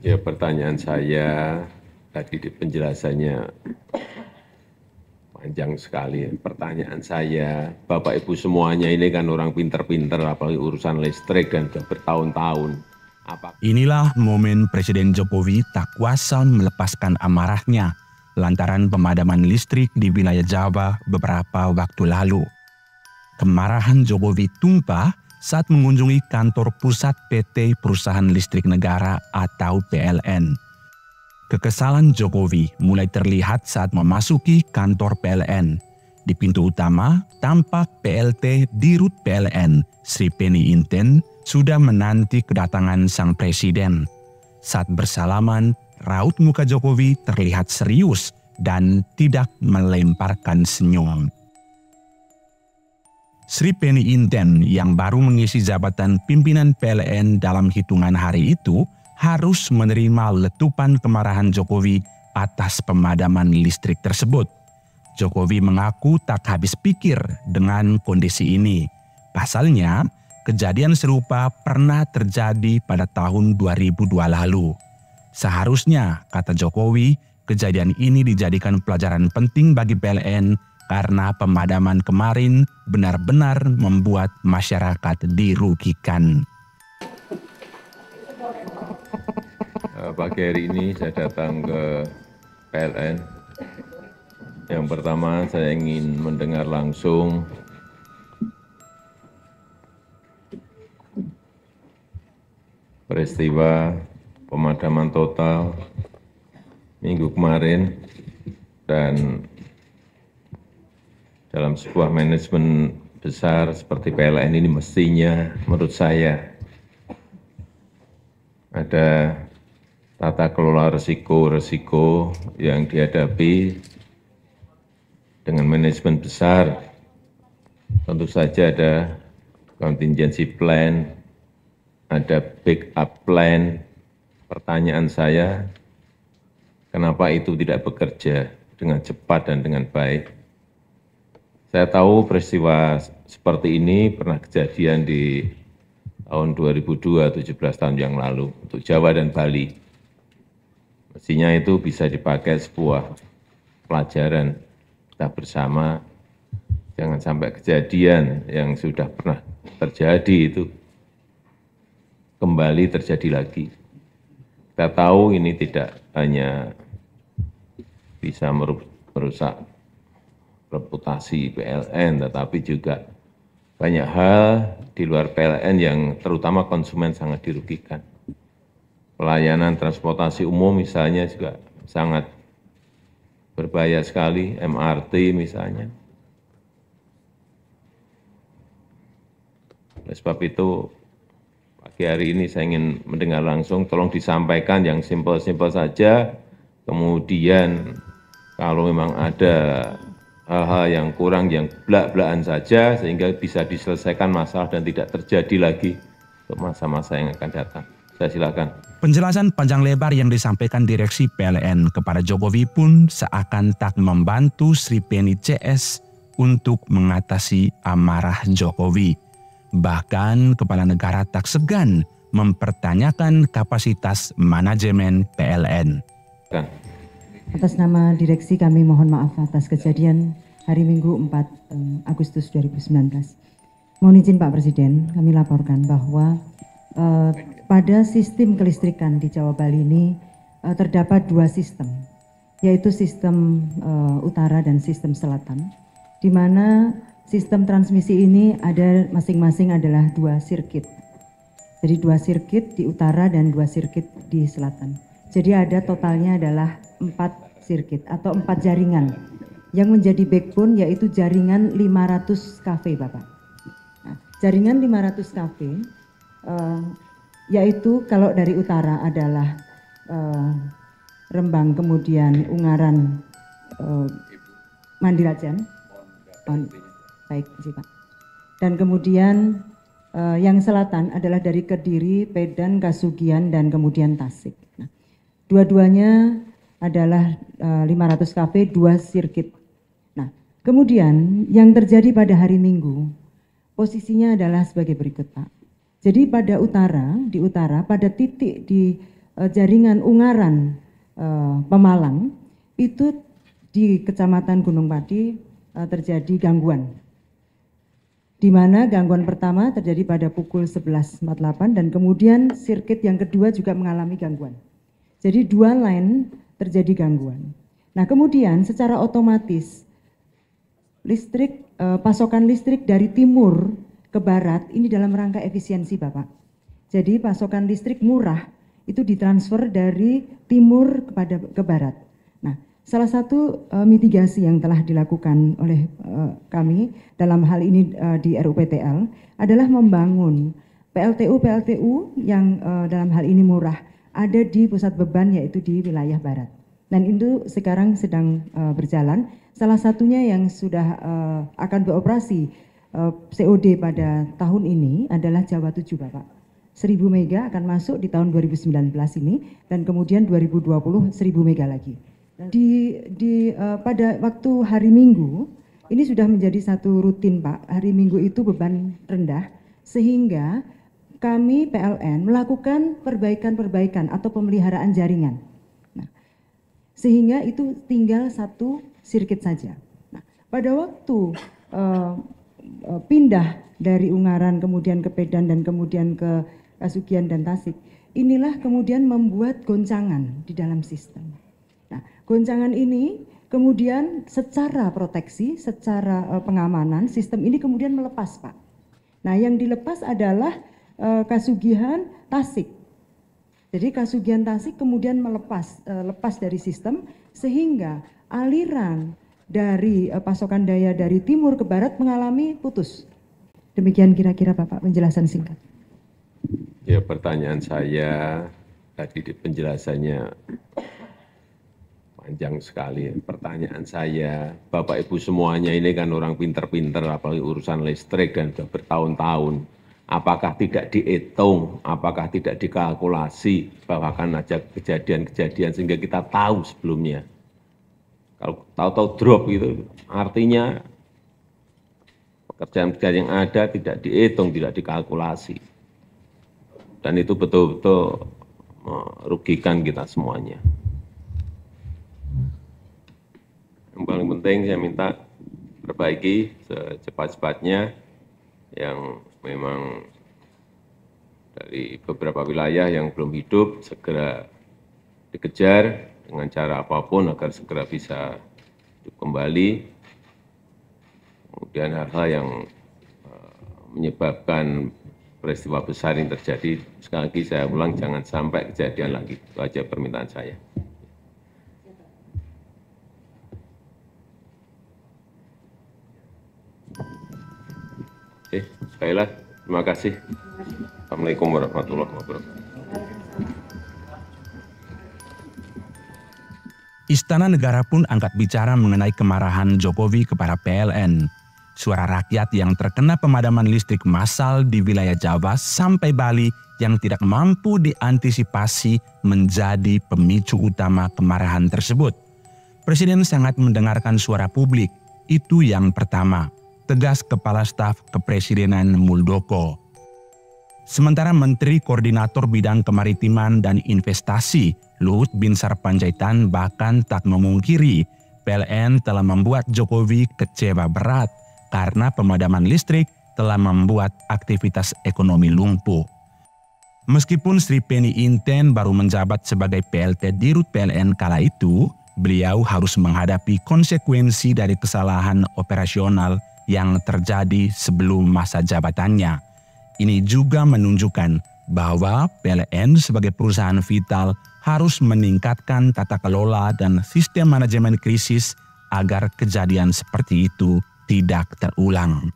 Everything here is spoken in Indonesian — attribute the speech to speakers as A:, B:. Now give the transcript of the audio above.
A: Ya, pertanyaan saya tadi di penjelasannya panjang sekali. Pertanyaan saya, Bapak Ibu semuanya ini kan orang pinter-pinter, apalagi urusan listrik dan sudah bertahun-tahun.
B: Inilah momen Presiden Jokowi tak kuasa melepaskan amarahnya lantaran pemadaman listrik di wilayah Jawa beberapa waktu lalu. Kemarahan Jokowi tumpah saat mengunjungi kantor pusat PT Perusahaan Listrik Negara atau PLN. Kekesalan Jokowi mulai terlihat saat memasuki kantor PLN. Di pintu utama, tampak PLT Dirut PLN, Sri Penny Inten, sudah menanti kedatangan sang presiden. Saat bersalaman, raut muka Jokowi terlihat serius dan tidak melemparkan senyum. Sri Penny Inten yang baru mengisi jabatan pimpinan PLN dalam hitungan hari itu harus menerima letupan kemarahan Jokowi atas pemadaman listrik tersebut. Jokowi mengaku tak habis pikir dengan kondisi ini. Pasalnya, kejadian serupa pernah terjadi pada tahun 2002 lalu. Seharusnya, kata Jokowi, kejadian ini dijadikan pelajaran penting bagi PLN karena pemadaman kemarin benar-benar membuat masyarakat dirugikan.
A: Pagi hari ini saya datang ke PLN. Yang pertama saya ingin mendengar langsung peristiwa pemadaman total minggu kemarin, dan dalam sebuah manajemen besar seperti PLN ini mestinya menurut saya ada tata kelola risiko-risiko yang dihadapi dengan manajemen besar. Tentu saja ada contingency plan, ada backup plan. Pertanyaan saya, kenapa itu tidak bekerja dengan cepat dan dengan baik? Saya tahu peristiwa seperti ini pernah kejadian di tahun 2002, 17 tahun yang lalu untuk Jawa dan Bali. Mestinya itu bisa dipakai sebuah pelajaran kita bersama, jangan sampai kejadian yang sudah pernah terjadi itu kembali terjadi lagi. Kita tahu ini tidak hanya bisa merusak reputasi PLN, tetapi juga banyak hal di luar PLN yang terutama konsumen sangat dirugikan. Pelayanan transportasi umum misalnya juga sangat berbahaya sekali, MRT misalnya. Oleh sebab itu, pagi hari ini saya ingin mendengar langsung, tolong disampaikan yang simpel-simpel saja, kemudian kalau memang ada hal-hal yang kurang, yang belak-belakan saja, sehingga bisa diselesaikan masalah dan tidak terjadi lagi untuk masa-masa yang akan datang. Saya silakan.
B: Penjelasan panjang lebar yang disampaikan direksi PLN kepada Jokowi pun seakan tak membantu Sri Penny CS untuk mengatasi amarah Jokowi. Bahkan kepala negara tak segan mempertanyakan kapasitas manajemen PLN.
C: Atas nama direksi kami mohon maaf atas kejadian hari Minggu 4 Agustus 2019. Mohon izin Pak Presiden, kami laporkan bahwa pada sistem kelistrikan di Jawa Bali ini terdapat dua sistem, yaitu sistem utara dan sistem selatan, di mana sistem transmisi ini ada masing-masing adalah dua sirkuit. Jadi dua sirkuit di utara dan dua sirkuit di selatan. Jadi ada totalnya adalah 4 sirkuit atau 4 jaringan yang menjadi backbone, yaitu jaringan 500 kV Bapak. Nah, jaringan 500 kV yaitu kalau dari utara adalah Rembang, kemudian Ungaran, Mandirajan. Baik, Pak. Dan kemudian yang selatan adalah dari Kediri, Pedan, Kasugian, dan kemudian Tasik. Nah, dua-duanya adalah 500 kV, 2 sirkuit. Nah, kemudian yang terjadi pada hari Minggu, posisinya adalah sebagai berikut, Pak. Jadi pada utara, di utara, pada titik di jaringan Ungaran Pemalang itu di Kecamatan Gunung Pati terjadi gangguan. Di mana gangguan pertama terjadi pada pukul 11.48 dan kemudian sirkuit yang kedua juga mengalami gangguan. Jadi dua line terjadi gangguan. Nah, kemudian secara otomatis pasokan listrik dari timur ke barat ini dalam rangka efisiensi, Bapak. Jadi pasokan listrik murah itu ditransfer dari timur ke barat. Nah, salah satu mitigasi yang telah dilakukan oleh kami dalam hal ini di RUPTL adalah membangun PLTU yang dalam hal ini murah ada di pusat beban yaitu di wilayah barat. Dan itu sekarang sedang berjalan. Salah satunya yang sudah akan beroperasi COD pada tahun ini adalah Jawa 7, Bapak. 1000 mega akan masuk di tahun 2019 ini dan kemudian 2020 1000 mega lagi. Pada waktu hari Minggu ini sudah menjadi satu rutin, Pak. Hari Minggu itu beban rendah sehingga kami PLN melakukan perbaikan atau pemeliharaan jaringan. Nah, sehingga itu tinggal satu sirkuit saja. Nah, pada waktu pindah dari Ungaran kemudian ke Pedan dan kemudian ke Kasugian dan Tasik, inilah kemudian membuat goncangan di dalam sistem. Nah, goncangan ini kemudian secara proteksi, secara pengamanan, sistem ini kemudian melepas, Pak. Nah, yang dilepas adalah Kasugihan Tasik. Jadi Kasugihan Tasik kemudian lepas dari sistem sehingga aliran dari pasokan daya dari timur ke barat mengalami putus. Demikian kira-kira Bapak penjelasan singkat.
A: Ya, pertanyaan saya tadi di penjelasannya panjang sekali. Pertanyaan saya, Bapak Ibu semuanya ini kan orang pinter-pinter, apalagi urusan listrik dan sudah bertahun-tahun. Apakah tidak dihitung, apakah tidak dikalkulasi bahwa akan ada kejadian-kejadian sehingga kita tahu sebelumnya. Kalau tahu-tahu drop itu artinya pekerjaan-pekerjaan yang ada tidak dihitung, tidak dikalkulasi. Dan itu betul-betul merugikan kita semuanya. Yang paling penting saya minta perbaiki secepat-cepatnya yang memang dari beberapa wilayah yang belum hidup segera dikejar dengan cara apapun agar segera bisa hidup kembali. Kemudian hal-hal yang menyebabkan peristiwa besar yang terjadi, sekali lagi saya ulang, jangan sampai kejadian lagi. Itu aja permintaan saya. Oke, sekali lagi terima kasih. Assalamualaikum warahmatullahi wabarakatuh.
B: Istana Negara pun angkat bicara mengenai kemarahan Jokowi kepada PLN. Suara rakyat yang terkena pemadaman listrik massal di wilayah Jawa sampai Bali yang tidak mampu diantisipasi menjadi pemicu utama kemarahan tersebut. Presiden sangat mendengarkan suara publik, itu yang pertama, tegas Kepala Staf Kepresidenan Muldoko. Sementara Menteri Koordinator Bidang Kemaritiman dan Investasi Luhut Binsar Panjaitan bahkan tak memungkiri PLN telah membuat Jokowi kecewa berat karena pemadaman listrik telah membuat aktivitas ekonomi lumpuh. Meskipun Sri Penny Inten baru menjabat sebagai PLT Dirut PLN kala itu, beliau harus menghadapi konsekuensi dari kesalahan operasional yang terjadi sebelum masa jabatannya. Ini juga menunjukkan bahwa PLN sebagai perusahaan vital harus meningkatkan tata kelola dan sistem manajemen krisis agar kejadian seperti itu tidak terulang.